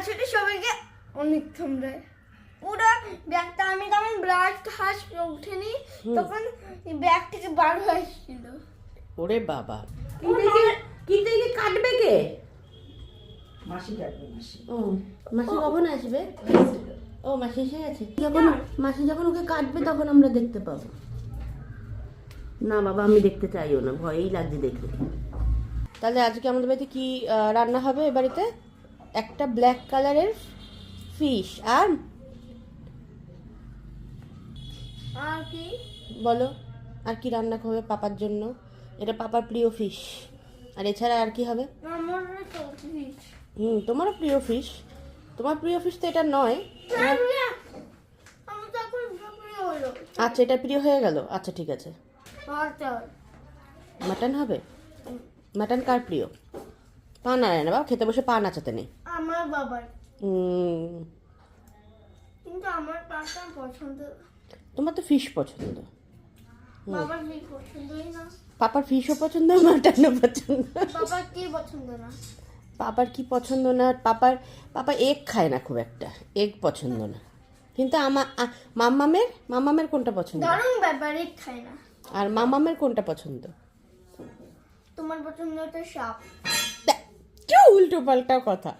ছোট সবাইকে অনেক কামড়ায়। পুরো ব্যাগটা আমি তখন ব্রাশ হাস উঠেনি, তখন ব্যাগ থেকে বার হয়ে আসছিল। ওরে বাবা, কিন্তু এই কাটবে কে? মাসি কাটবে, মাসি। ও মাসি কখন আসবে? ও মাসি এসে গেছে। যখন মাসি যখন ওকে কাটবে তখন আমরা দেখতে পাবো। না বাবা, আমি দেখতে চাইও না, ভয়ই লাগছে দেখতে। তাহলে আজকে আমাদের বাড়িতে কি রান্না হবে? এ বাড়িতে একটা ব্ল্যাক কালারের ফিশ আর কি বলো, আর কি রান্না হবে পাপার জন্য? এটা পাপার প্রিয় ফিশ। আর এছাড়া আর কি হবে? আমার তো ফিশ। তোমারও প্রিয় ফিশ। তোমার প্রিয় ফিশ তো এটা নয়। আমি তখন প্রিয় হলো। আচ্ছা, এটা প্রিয় হয়ে গেল। আচ্ছা ঠিক আছে, মাটন হবে। মাটন কার প্রিয়? পা নাড়ায় না বাবা, খেতে বসে পা নাচাতে নেই। আমার বাবার। কিন্তু আমার পাটা পছন্দ। তোমার তো ফিশ পছন্দ, বাবার কি পছন্দই না। পাপার ফিশও পছন্দ, মাটনও পছন্দ। বাবার কি পছন্দ না? পাপার কি পছন্দ না? পাপা এগ খায় না খুব একটা, এগ পছন্দ না। কিন্তু আমার মাম্মামের কোনটা পছন্দ? দারুণ ব্যাপারে খায় না। আর মাম্মামের কোনটা পছন্দ? তোমার পছন্দ তো সাপ। কি উল্টো পাল্টা কথা!